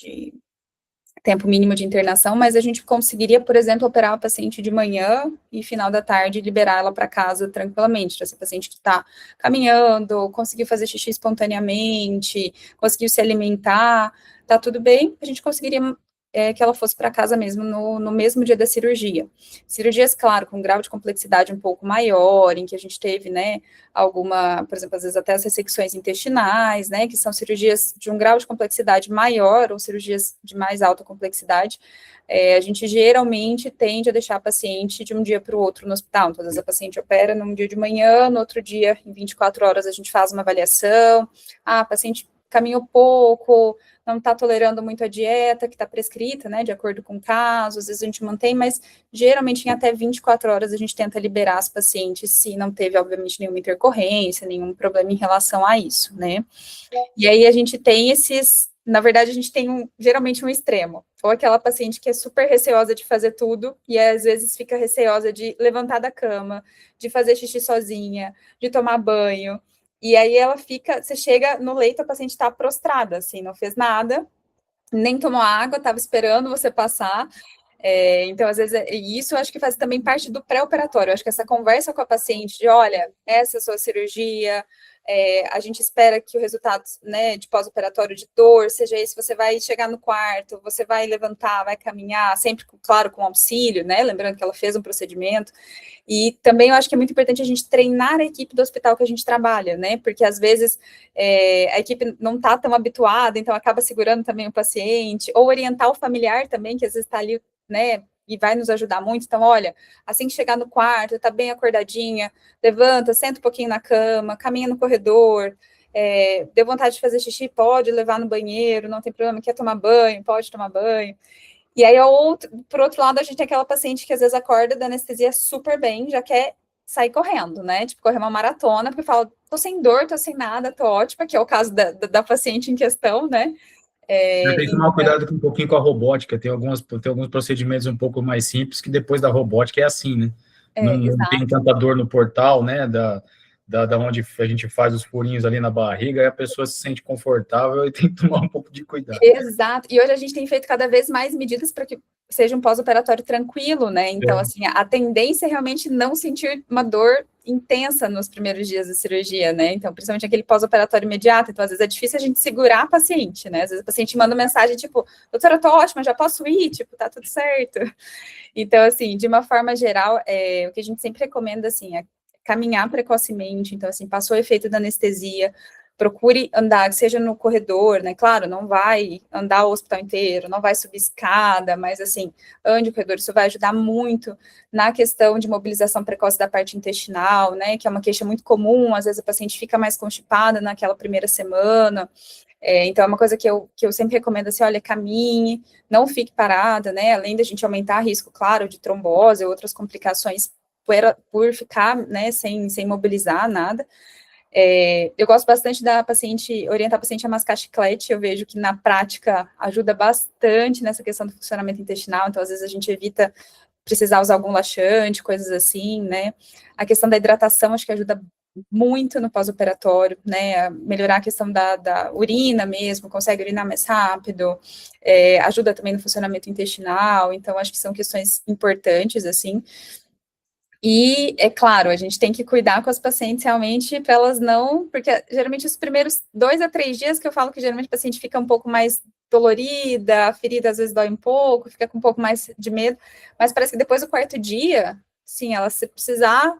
tempo mínimo de internação, mas a gente conseguiria, por exemplo, operar a paciente de manhã e final da tarde liberar ela para casa tranquilamente, essa paciente que está caminhando, conseguiu fazer xixi espontaneamente, conseguiu se alimentar, tá tudo bem, a gente conseguiria que ela fosse para casa mesmo no mesmo dia da cirurgia. Cirurgias, claro, com grau de complexidade um pouco maior, em que a gente teve, né, por exemplo, às vezes até as ressecções intestinais, né, que são cirurgias de um grau de complexidade maior, ou cirurgias de mais alta complexidade, a gente geralmente tende a deixar a paciente de um dia para o outro no hospital. Então, às vezes a paciente opera num dia de manhã, no outro dia, em 24 horas, a gente faz uma avaliação, a paciente caminhou pouco, não está tolerando muito a dieta que está prescrita, né, de acordo com o caso, às vezes a gente mantém, mas geralmente em até 24 horas a gente tenta liberar as pacientes se não teve, obviamente, nenhuma intercorrência, nenhum problema em relação a isso, né. E aí a gente tem na verdade, a gente tem geralmente um extremo, ou aquela paciente que é super receosa de fazer tudo, e às vezes fica receosa de levantar da cama, de fazer xixi sozinha, de tomar banho, e aí você chega no leito, a paciente está prostrada, assim, não fez nada, nem tomou água, estava esperando você passar. Então, às vezes, isso eu acho que faz também parte do pré-operatório. Eu acho que essa conversa com a paciente de, olha, essa é a sua cirurgia, a gente espera que o resultado, né, de pós-operatório de dor seja esse, você vai chegar no quarto, você vai levantar, vai caminhar, sempre, claro, com auxílio, né, lembrando que ela fez um procedimento. E também eu acho que é muito importante a gente treinar a equipe do hospital que a gente trabalha, né, porque às vezes a equipe não está tão habituada, então acaba segurando também o paciente, ou orientar o familiar também, que às vezes está ali, né, e vai nos ajudar muito. Então, olha, assim que chegar no quarto, tá bem acordadinha, levanta, senta um pouquinho na cama, caminha no corredor, deu vontade de fazer xixi, pode levar no banheiro, não tem problema, quer tomar banho, pode tomar banho. E aí, por outro lado, a gente tem aquela paciente que às vezes acorda da anestesia super bem, já quer sair correndo, né? Tipo, correr uma maratona, porque fala, tô sem dor, tô sem nada, tô ótima, que é o caso da paciente em questão, né? Tem que tomar cuidado um pouquinho com a robótica, tem alguns procedimentos um pouco mais simples, que depois da robótica é assim, né? Não tem tanta dor no portal, né, da onde a gente faz os furinhos ali na barriga, aí a pessoa se sente confortável e tem que tomar um pouco de cuidado. Exato, e hoje a gente tem feito cada vez mais medidas para que seja um pós-operatório tranquilo, né? Então, assim, a tendência é realmente não sentir uma dor intensa nos primeiros dias da cirurgia, né? Então, principalmente aquele pós-operatório imediato. Então, às vezes é difícil a gente segurar a paciente, né? Às vezes a paciente manda mensagem tipo, doutora, eu tô ótima, já posso ir? Tipo, tá tudo certo. Então, assim, de uma forma geral, o que a gente sempre recomenda, assim, é caminhar precocemente. Então, assim, passou o efeito da anestesia, procure andar, seja no corredor, né? Claro, não vai andar o hospital inteiro, não vai subir escada, mas assim, ande o corredor, isso vai ajudar muito na questão de mobilização precoce da parte intestinal, né? Que é uma queixa muito comum, às vezes a paciente fica mais constipada naquela primeira semana. Então, é uma coisa que eu sempre recomendo, assim, olha, caminhe, não fique parada, né? Além da gente aumentar risco, claro, de trombose ou outras complicações por ficar, né, sem mobilizar nada. Eu gosto bastante da paciente, orientar a paciente a mascar chiclete, eu vejo que na prática ajuda bastante nessa questão do funcionamento intestinal, então às vezes a gente evita precisar usar algum laxante, coisas assim, né? A questão da hidratação acho que ajuda muito no pós-operatório, né? Melhorar a questão da urina mesmo, consegue urinar mais rápido, ajuda também no funcionamento intestinal, então acho que são questões importantes, assim. E, é claro, a gente tem que cuidar com as pacientes realmente para elas não, porque geralmente os primeiros 2 a 3 dias que eu falo que geralmente a paciente fica um pouco mais dolorida, a ferida às vezes dói um pouco, fica com um pouco mais de medo, mas parece que depois do 4º dia, sim, ela se precisar,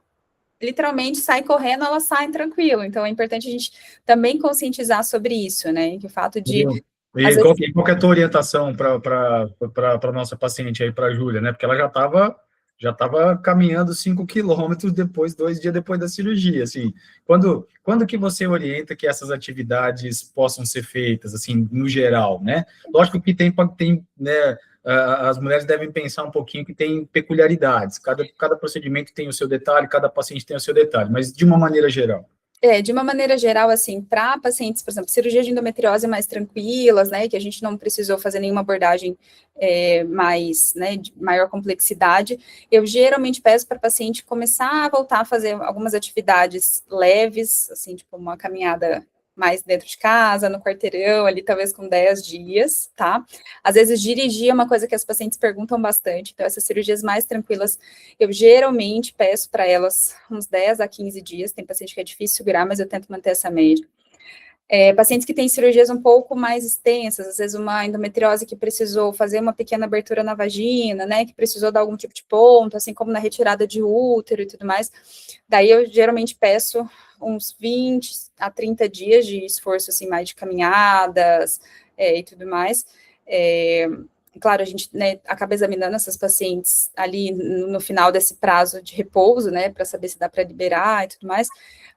literalmente sai correndo, elas saem tranquilo, então é importante a gente também conscientizar sobre isso, né, que o fato de... E qual que é a tua orientação para a nossa paciente aí, para a Júlia, né, porque ela já estava caminhando 5 quilômetros 2 dias depois da cirurgia, assim, quando que você orienta que essas atividades possam ser feitas, assim, no geral, né? Lógico que tem né, as mulheres devem pensar um pouquinho que tem peculiaridades, cada procedimento tem o seu detalhe, cada paciente tem o seu detalhe, mas de uma maneira geral. De uma maneira geral, assim, para pacientes, por exemplo, cirurgia de endometriose mais tranquilas, né, que a gente não precisou fazer nenhuma abordagem mais, né, de maior complexidade, eu geralmente peço para a paciente começar a voltar a fazer algumas atividades leves, assim, tipo uma caminhada mais dentro de casa, no quarteirão, ali talvez com 10 dias, tá? Às vezes dirigir é uma coisa que as pacientes perguntam bastante, então essas cirurgias mais tranquilas, eu geralmente peço para elas uns 10 a 15 dias, tem paciente que é difícil segurar, mas eu tento manter essa média. Pacientes que têm cirurgias um pouco mais extensas, às vezes uma endometriose que precisou fazer uma pequena abertura na vagina, né, que precisou dar algum tipo de ponto, assim como na retirada de útero e tudo mais, daí eu geralmente peço uns 20 a 30 dias de esforço, assim, mais de caminhadas e tudo mais. Claro, a gente, né, acaba examinando essas pacientes ali no final desse prazo de repouso, né, para saber se dá para liberar e tudo mais,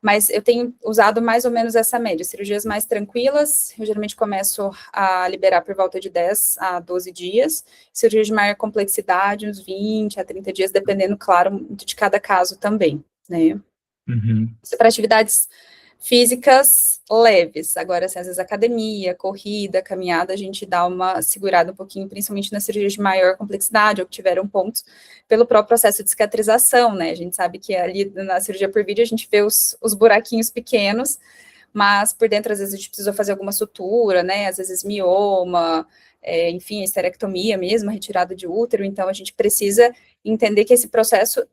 mas eu tenho usado mais ou menos essa média, cirurgias mais tranquilas, eu geralmente começo a liberar por volta de 10 a 12 dias, cirurgias de maior complexidade, uns 20 a 30 dias, dependendo, claro, de cada caso também, né. Uhum. Para atividades físicas leves, agora, assim, às vezes academia, corrida, caminhada, a gente dá uma segurada um pouquinho, principalmente nas cirurgias de maior complexidade, ou que tiveram pontos, pelo próprio processo de cicatrização, né, a gente sabe que ali na cirurgia por vídeo a gente vê os buraquinhos pequenos, mas por dentro, às vezes, a gente precisou fazer alguma sutura, né, às vezes mioma, enfim, esterectomia mesmo, retirada de útero, então a gente precisa entender que esse processo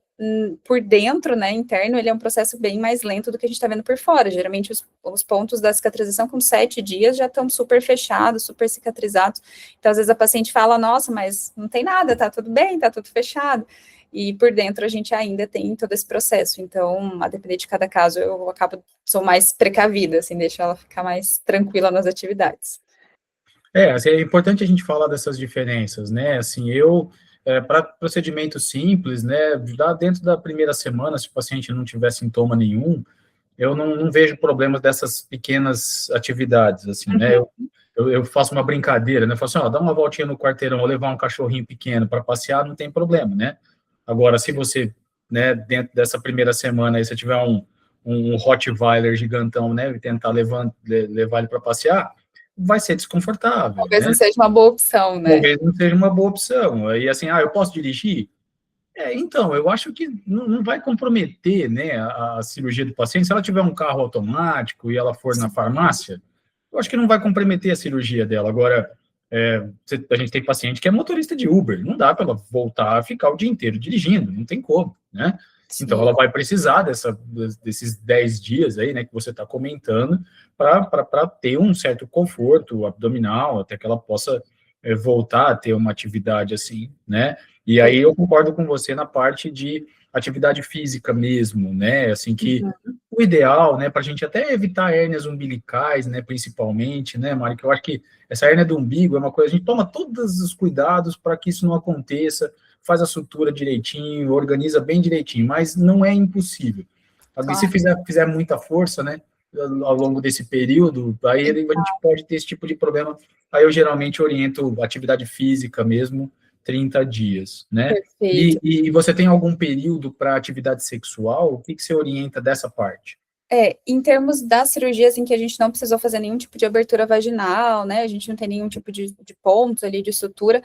por dentro, né, interno, ele é um processo bem mais lento do que a gente está vendo por fora. Geralmente, os pontos da cicatrização com 7 dias já estão super fechados, super cicatrizados. Então, às vezes a paciente fala, nossa, mas não tem nada, tá tudo bem, tá tudo fechado. E por dentro a gente ainda tem todo esse processo. Então, a depender de cada caso, eu sou mais precavida, assim, deixo ela ficar mais tranquila nas atividades. Assim, é importante a gente falar dessas diferenças, né, assim, para procedimento simples, né, já dentro da primeira semana, se o paciente não tiver sintoma nenhum, eu não vejo problemas dessas pequenas atividades, assim, né, eu faço uma brincadeira, né, eu falo assim, dá uma voltinha no quarteirão, ou levar um cachorrinho pequeno para passear, não tem problema, né, agora, se você, né, dentro dessa primeira semana, aí você tiver um Rottweiler gigantão, né, e tentar levar ele para passear, vai ser desconfortável. Talvez né? não seja uma boa opção, né? Talvez não seja uma boa opção. Aí, assim, eu posso dirigir? Então, eu acho que não vai comprometer, né, a cirurgia do paciente. Se ela tiver um carro automático e ela for na farmácia, eu acho que não vai comprometer a cirurgia dela. Agora, a gente tem paciente que é motorista de Uber, não dá para ela voltar a ficar o dia inteiro dirigindo, não tem como, né? Então, ela vai precisar desses 10 dias aí, né, que você está comentando, para ter um certo conforto abdominal, até que ela possa voltar a ter uma atividade assim, né? E aí eu concordo com você na parte de atividade física mesmo, né? Assim que o ideal, né, para a gente até evitar hérnias umbilicais, né, principalmente, né, Mari, que eu acho que essa hérnia do umbigo é uma coisa, a gente toma todos os cuidados para que isso não aconteça, faz a sutura direitinho, organiza bem direitinho, mas não é impossível. Claro. Se fizer muita força, né, ao longo desse período, aí a gente pode ter esse tipo de problema. Aí eu geralmente oriento atividade física mesmo, 30 dias, né? E você tem algum período para atividade sexual? O que você orienta dessa parte? Em termos das cirurgias em que a gente não precisou fazer nenhum tipo de abertura vaginal, né, a gente não tem nenhum tipo de pontos ali de sutura,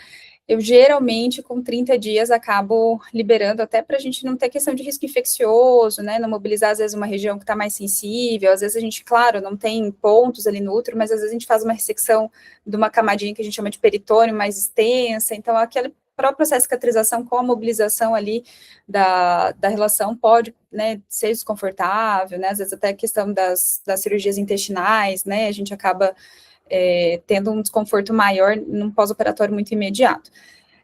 eu geralmente com 30 dias acabo liberando até para a gente não ter questão de risco infeccioso, né, não mobilizar às vezes uma região que está mais sensível, às vezes a gente, claro, não tem pontos ali no útero, mas às vezes a gente faz uma ressecção de uma camadinha que a gente chama de peritônio mais extensa, então aquele próprio processo de cicatrização com a mobilização ali da relação pode, né, ser desconfortável, né, às vezes até a questão das cirurgias intestinais, né, a gente acaba tendo um desconforto maior num pós-operatório muito imediato.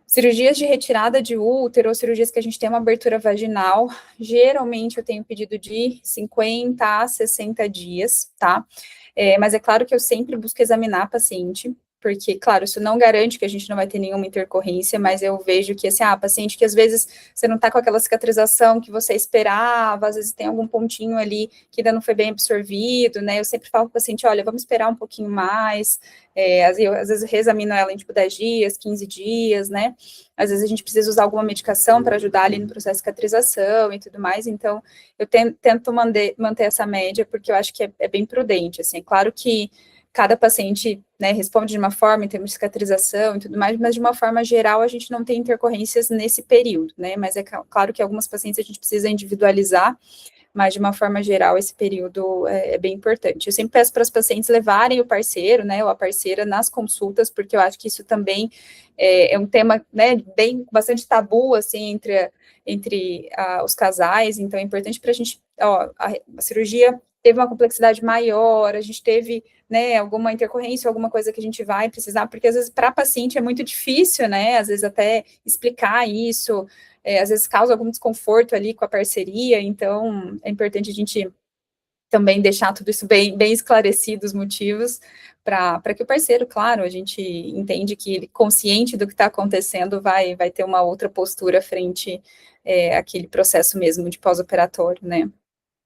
Cirurgias de retirada de útero, ou cirurgias que a gente tem uma abertura vaginal, geralmente eu tenho pedido de 50 a 60 dias, tá? Mas é claro que eu sempre busco examinar a paciente, porque, claro, isso não garante que a gente não vai ter nenhuma intercorrência, mas eu vejo que, assim, paciente que às vezes você não tá com aquela cicatrização que você esperava, às vezes tem algum pontinho ali que ainda não foi bem absorvido, né, eu sempre falo para o paciente, olha, vamos esperar um pouquinho mais, às vezes reexamino ela em, 10 dias, 15 dias, né, às vezes a gente precisa usar alguma medicação para ajudar ali no processo de cicatrização e tudo mais, então eu tento manter essa média, porque eu acho que é bem prudente, assim, é claro que cada paciente, né, responde de uma forma em termos de cicatrização e tudo mais, mas de uma forma geral a gente não tem intercorrências nesse período, né, mas é claro que algumas pacientes a gente precisa individualizar, mas de uma forma geral esse período é bem importante. Eu sempre peço para os pacientes levarem o parceiro, né, ou a parceira nas consultas, porque eu acho que isso também é um tema, né, bastante tabu, assim, entre os casais, então é importante para a gente, a cirurgia teve uma complexidade maior, a gente teve, né, alguma intercorrência, alguma coisa que a gente vai precisar, porque às vezes para paciente é muito difícil, né, às vezes até explicar isso, às vezes causa algum desconforto ali com a parceria, então é importante a gente também deixar tudo isso bem esclarecido, os motivos, para que o parceiro, claro, a gente entende que ele, consciente do que está acontecendo, vai ter uma outra postura frente àquele processo mesmo de pós-operatório, né.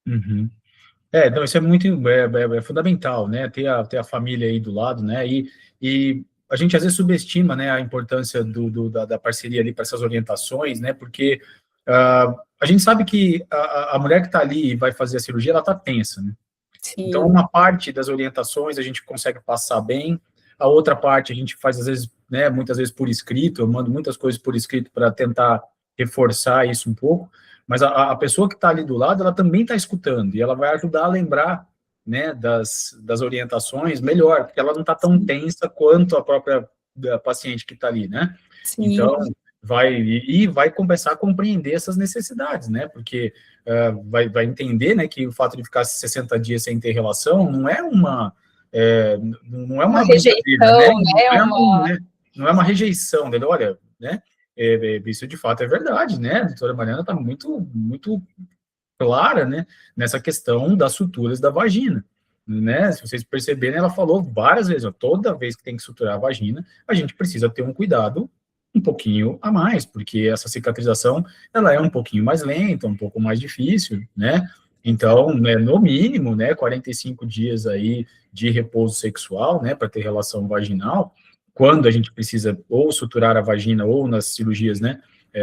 Uhum. Então, isso é muito, é fundamental, né, ter a família aí do lado, né, e a gente às vezes subestima, né, a importância da parceria ali para essas orientações, né, porque a gente sabe que a mulher que está ali e vai fazer a cirurgia, ela está tensa, né. Sim. Então, uma parte das orientações a gente consegue passar bem, a outra parte a gente faz, às vezes, né, muitas vezes por escrito, eu mando muitas coisas por escrito para tentar reforçar isso um pouco, mas a pessoa que está ali do lado, ela também está escutando, e ela vai ajudar a lembrar, né, das orientações melhor, porque ela não está tão tensa quanto a própria paciente que está ali, né? Sim. Então, vai começar a compreender essas necessidades, né, porque vai entender, né, que o fato de ficar 60 dias sem ter relação não é uma rejeição, né? Não é uma rejeição dele, olha, né, isso de fato é verdade, né, a doutora Mariana está muito, muito clara, né, nessa questão das suturas da vagina, né, se vocês perceberem, ela falou várias vezes, toda vez que tem que suturar a vagina, a gente precisa ter um cuidado um pouquinho a mais, porque essa cicatrização, ela é um pouquinho mais lenta, um pouco mais difícil, né, então, né, no mínimo, né, 45 dias aí de repouso sexual, né, para ter relação vaginal, quando a gente precisa ou suturar a vagina ou nas cirurgias, né,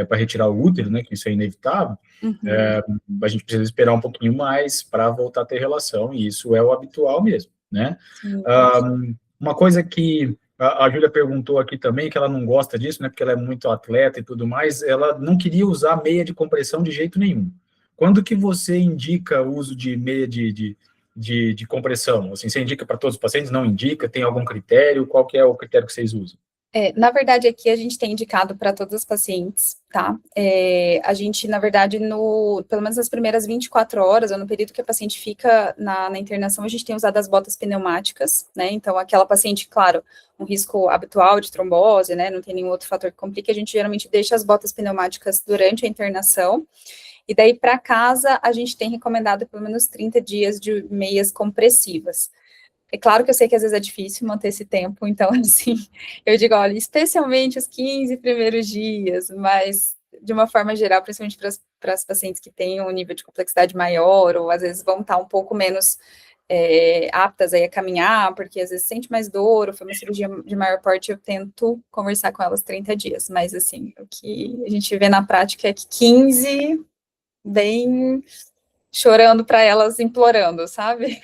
para retirar o útero, né, que isso é inevitável, a gente precisa esperar um pouquinho mais para voltar a ter relação, e isso é o habitual mesmo, né. Uma coisa que A Júlia perguntou aqui também que ela não gosta disso, né, porque ela é muito atleta e tudo mais, ela não queria usar meia de compressão de jeito nenhum. Quando que você indica o uso de meia de compressão? Assim, você indica para todos os pacientes? Não indica? Tem algum critério? Qual que é o critério que vocês usam? Na verdade, aqui a gente tem indicado para todos os pacientes, tá? A gente, na verdade, pelo menos nas primeiras 24 horas, ou no período que a paciente fica na internação, a gente tem usado as botas pneumáticas, né? Então, aquela paciente, claro, um risco habitual de trombose, né? Não tem nenhum outro fator que complique, a gente geralmente deixa as botas pneumáticas durante a internação. E daí, para casa, a gente tem recomendado pelo menos 30 dias de meias compressivas. É claro que eu sei que às vezes é difícil manter esse tempo, então, assim, eu digo, olha, especialmente os 15 primeiros dias, mas, de uma forma geral, principalmente para as pacientes que têm um nível de complexidade maior, ou às vezes vão estar um pouco menos aptas aí a caminhar, porque às vezes sente mais dor, ou foi uma cirurgia de maior porte, eu tento conversar com elas 30 dias, mas, assim, o que a gente vê na prática é que 15, bem chorando para elas, implorando, sabe?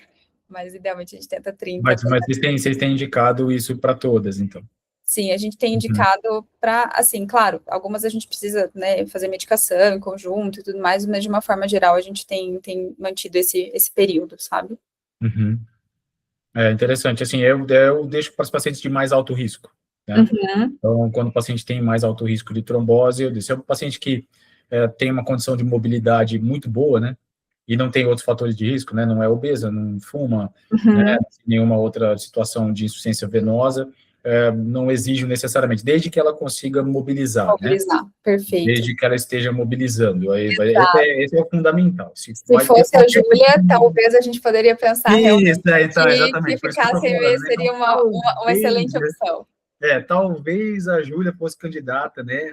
Mas, idealmente, a gente tenta 30. Mas vocês têm indicado isso para todas, então? Sim, a gente tem indicado para, assim, claro, algumas a gente precisa, né, fazer medicação em conjunto e tudo mais, mas, de uma forma geral, a gente tem mantido esse período, sabe? Uhum. É interessante, assim, eu deixo para os pacientes de mais alto risco, né? Uhum. Então, quando o paciente tem mais alto risco de trombose, eu disse, é um paciente que tem uma condição de mobilidade muito boa, né? E não tem outros fatores de risco, né? Não é obesa, não fuma, né? Nenhuma outra situação de insuficiência venosa, não exige necessariamente, desde que ela consiga mobilizar, Mobilizar, né? perfeito. Desde que ela esteja mobilizando. Esse é o fundamental. Se fosse a Júlia, talvez a gente poderia pensar realmente exatamente. que ficar sem ver seria uma excelente opção. Talvez a Júlia fosse candidata, né,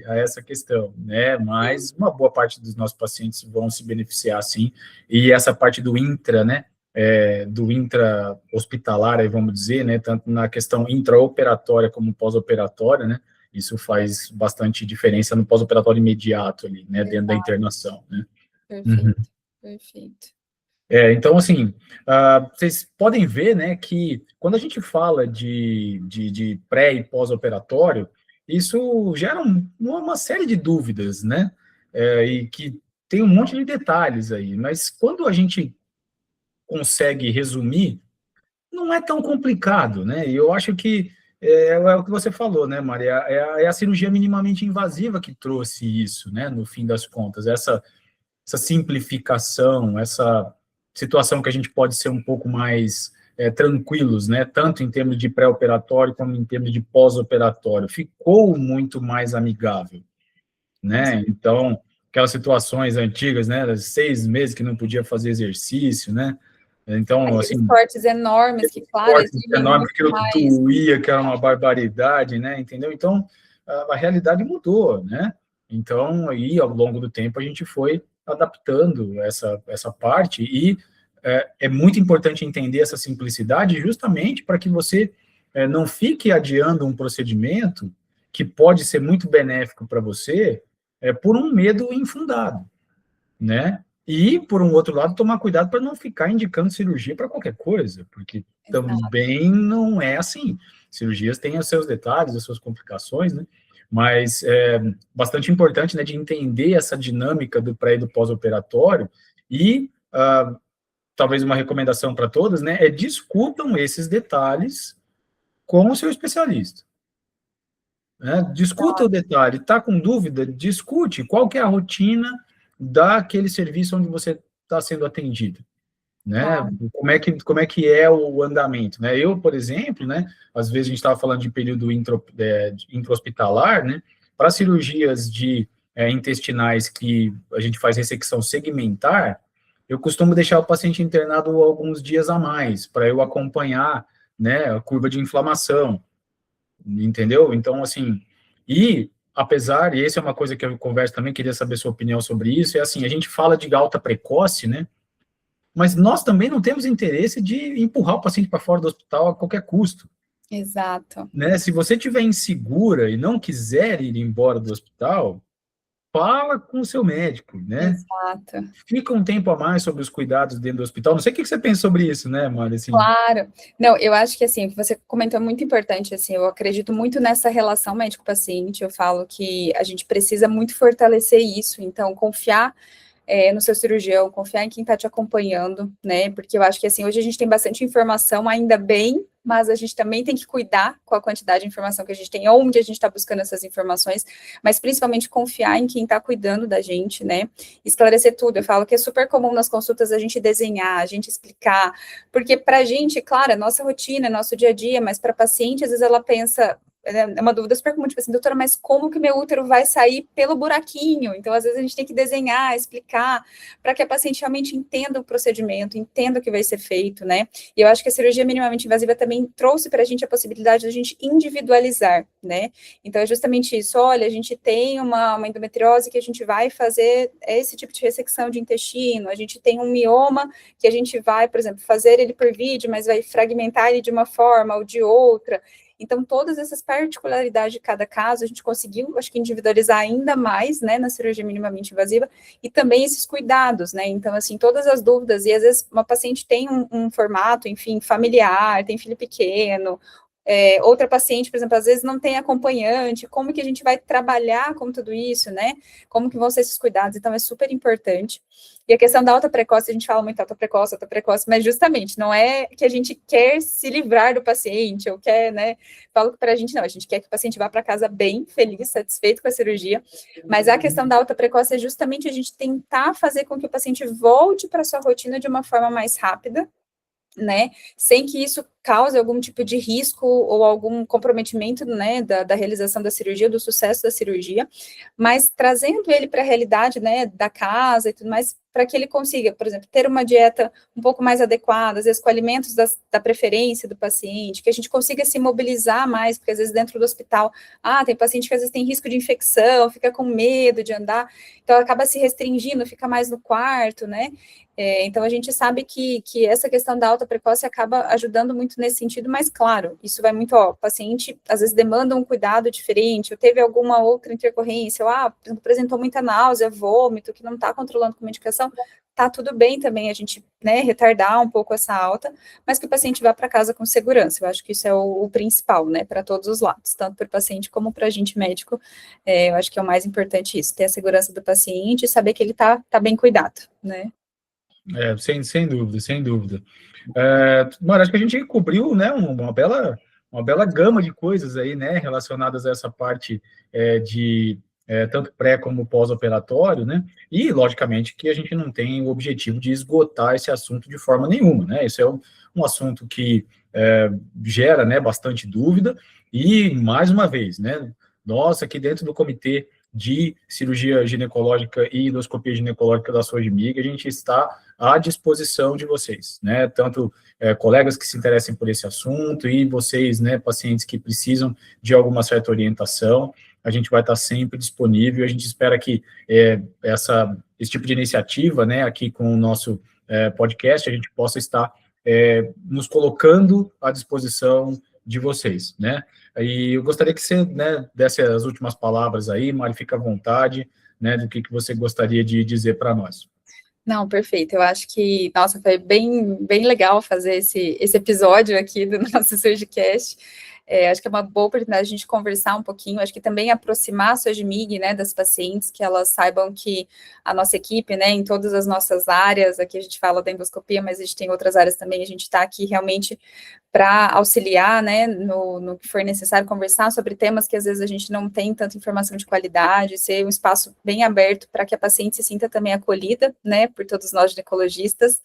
a essa questão, né, mas uma boa parte dos nossos pacientes vão se beneficiar, sim, e essa parte do intra, né, do intra-hospitalar, aí vamos dizer, né, tanto na questão intraoperatória como pós-operatória, né, isso faz bastante diferença no pós-operatório imediato ali, né, dentro da internação, né. Perfeito, perfeito. Então, assim, vocês podem ver, né, que quando a gente fala de pré e pós-operatório, isso gera uma série de dúvidas, né, e que tem um monte de detalhes aí, mas quando a gente consegue resumir, não é tão complicado, né, e eu acho que é o que você falou, né, Maria, é a cirurgia minimamente invasiva que trouxe isso, né, no fim das contas, essa simplificação, essa situação que a gente pode ser um pouco mais tranquilos, né, tanto em termos de pré-operatório como em termos de pós-operatório, ficou muito mais amigável, né, então, aquelas situações antigas, né, 6 meses que não podia fazer exercício, né, então, aqueles assim... cortes enormes que, claro, enormes, aquilo doía, que era uma barbaridade, né, entendeu? Então, a realidade mudou, né, então, aí, ao longo do tempo, a gente foi adaptando essa parte, e é muito importante entender essa simplicidade justamente para que você não fique adiando um procedimento que pode ser muito benéfico para você por um medo infundado, né? E, por um outro lado, tomar cuidado para não ficar indicando cirurgia para qualquer coisa, porque também não é assim. Cirurgias têm os seus detalhes, as suas complicações, né? Mas é bastante importante, né, de entender essa dinâmica do pré e do pós-operatório e talvez uma recomendação para todas, né, discutam esses detalhes com o seu especialista. Né? Discuta o detalhe, está com dúvida? Discute qual que é a rotina daquele serviço onde você está sendo atendido. Né? Como é que é o andamento, né? Eu, por exemplo, né, às vezes a gente estava falando de período intra-hospitalar, né, para cirurgias intestinais que a gente faz ressecção segmentar, eu costumo deixar o paciente internado alguns dias a mais, para eu acompanhar, né, a curva de inflamação, entendeu? Então, assim, e apesar, e essa é uma coisa que eu converso também, queria saber sua opinião sobre isso, é assim, a gente fala de alta precoce, né, mas nós também não temos interesse de empurrar o paciente para fora do hospital a qualquer custo. Exato. Né? Se você estiver insegura e não quiser ir embora do hospital, fala com o seu médico, né? Exato. Fica um tempo a mais sobre os cuidados dentro do hospital. Não sei o que você pensa sobre isso, né, Mari? Assim, Claro. Não, eu acho que, assim, o que você comentou é muito importante, assim, eu acredito muito nessa relação médico-paciente, eu falo que a gente precisa muito fortalecer isso, então, confiar no seu cirurgião, confiar em quem está te acompanhando, né? Porque eu acho que assim, hoje a gente tem bastante informação, ainda bem, mas a gente também tem que cuidar com a quantidade de informação que a gente tem, onde a gente está buscando essas informações, mas principalmente confiar em quem está cuidando da gente, né? Esclarecer tudo. Eu falo que é super comum nas consultas a gente desenhar, a gente explicar, porque para a gente, claro, é nossa rotina, é nosso dia a dia, mas para a paciente, às vezes ela pensa, é uma dúvida super comum, tipo assim, doutora, mas como que meu útero vai sair pelo buraquinho? Então, às vezes, a gente tem que desenhar, explicar, para que a paciente realmente entenda o procedimento, entenda o que vai ser feito, né? E eu acho que a cirurgia minimamente invasiva também trouxe para a gente a possibilidade de a gente individualizar, né? Então, é justamente isso, olha, a gente tem uma endometriose que a gente vai fazer esse tipo de ressecção de intestino, a gente tem um mioma que a gente vai, por exemplo, fazer ele por vídeo, mas vai fragmentar ele de uma forma ou de outra. Então, todas essas particularidades de cada caso, a gente conseguiu, acho que, individualizar ainda mais, né, na cirurgia minimamente invasiva, e também esses cuidados, né, então, assim, todas as dúvidas, e às vezes uma paciente tem um formato, enfim, familiar, tem filho pequeno, outra paciente, por exemplo, às vezes não tem acompanhante, como que a gente vai trabalhar com tudo isso, né, como que vão ser esses cuidados, então é super importante. E a questão da alta precoce, a gente fala muito alta precoce, mas justamente, não é que a gente quer se livrar do paciente, ou quer, né, falo que para a gente não, a gente quer que o paciente vá para casa bem, feliz, satisfeito com a cirurgia, mas a questão da alta precoce é justamente a gente tentar fazer com que o paciente volte para a sua rotina de uma forma mais rápida, né, sem que isso cause algum tipo de risco ou algum comprometimento, né, da realização da cirurgia, do sucesso da cirurgia, mas trazendo ele para a realidade, né, da casa e tudo mais, para que ele consiga, por exemplo, ter uma dieta um pouco mais adequada, às vezes com alimentos da preferência do paciente, que a gente consiga se mobilizar mais, porque às vezes dentro do hospital, tem paciente que às vezes tem risco de infecção, fica com medo de andar, então acaba se restringindo, fica mais no quarto, né, então, a gente sabe que essa questão da alta precoce acaba ajudando muito nesse sentido, mas, claro, isso vai muito, o paciente, às vezes, demanda um cuidado diferente, ou teve alguma outra intercorrência, ou, por exemplo, apresentou muita náusea, vômito, que não está controlando com medicação, tá tudo bem também a gente, né, retardar um pouco essa alta, mas que o paciente vá para casa com segurança. Eu acho que isso é o principal, né, para todos os lados, tanto para o paciente como para a gente médico. Eu acho que é o mais importante isso, ter a segurança do paciente e saber que ele tá bem cuidado, né. sem dúvida, sem dúvida. Mano, acho que a gente cobriu, né, uma bela gama de coisas aí, né, relacionadas a essa parte de tanto pré como pós-operatório, né, e, logicamente, que a gente não tem o objetivo de esgotar esse assunto de forma nenhuma, né, isso é um assunto que gera, né, bastante dúvida, e, mais uma vez, né, nós aqui dentro do comitê de cirurgia ginecológica e endoscopia ginecológica da SOGMIG, a gente está à disposição de vocês, né, tanto colegas que se interessem por esse assunto e vocês, né, pacientes que precisam de alguma certa orientação, a gente vai estar sempre disponível, a gente espera que esse tipo de iniciativa, né, aqui com o nosso podcast, a gente possa estar nos colocando à disposição de vocês, né, e eu gostaria que você, né, desse as últimas palavras aí, Mari, fica à vontade, né, do que você gostaria de dizer para nós. Não, perfeito. Eu acho que, nossa, foi bem legal fazer esse episódio aqui do nosso Surgicast. Acho que é uma boa oportunidade de a gente conversar um pouquinho, acho que também aproximar a SOGMIG, né, das pacientes, que elas saibam que a nossa equipe, né, em todas as nossas áreas, aqui a gente fala da endoscopia, mas a gente tem outras áreas também, a gente está aqui realmente para auxiliar, né, no que for necessário, conversar sobre temas que às vezes a gente não tem tanta informação de qualidade, ser um espaço bem aberto para que a paciente se sinta também acolhida, né, por todos nós ginecologistas,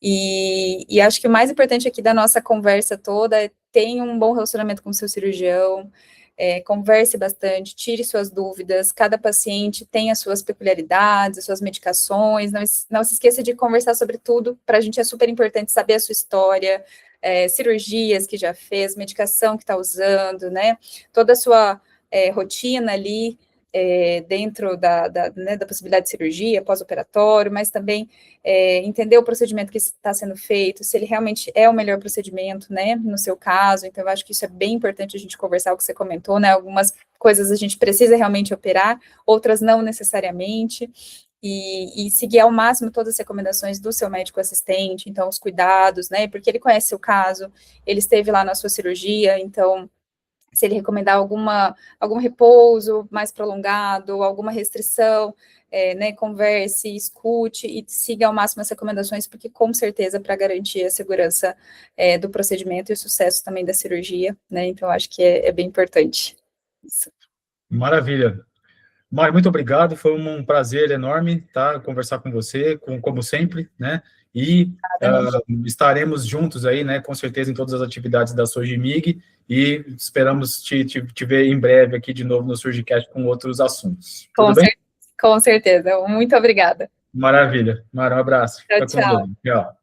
e acho que o mais importante aqui da nossa conversa toda é tenha um bom relacionamento com o seu cirurgião, converse bastante, tire suas dúvidas, cada paciente tem as suas peculiaridades, as suas medicações, não se esqueça de conversar sobre tudo, para a gente é super importante saber a sua história, cirurgias que já fez, medicação que está usando, né, toda a sua rotina ali, dentro né, da possibilidade de cirurgia, pós-operatório, mas também entender o procedimento que está sendo feito, se ele realmente é o melhor procedimento, né, no seu caso. Então, eu acho que isso é bem importante a gente conversar, o que você comentou, né, algumas coisas a gente precisa realmente operar, outras não necessariamente, e seguir ao máximo todas as recomendações do seu médico assistente, então, os cuidados, né, porque ele conhece o seu caso, ele esteve lá na sua cirurgia, então, se ele recomendar algum repouso mais prolongado, alguma restrição, né, converse, escute e siga ao máximo as recomendações, porque com certeza para garantir a segurança do procedimento e o sucesso também da cirurgia, né, então acho que é bem importante. Isso. Maravilha. Mário, muito obrigado, foi um prazer enorme, tá, conversar com você, como sempre, né, e estaremos juntos aí, né, com certeza em todas as atividades da Sogimig, e esperamos te ver em breve aqui de novo no Surgicast com outros assuntos. Tudo bem? Com certeza. Muito obrigada. Maravilha. Mário, um abraço. Tchau, tchau. Tchau.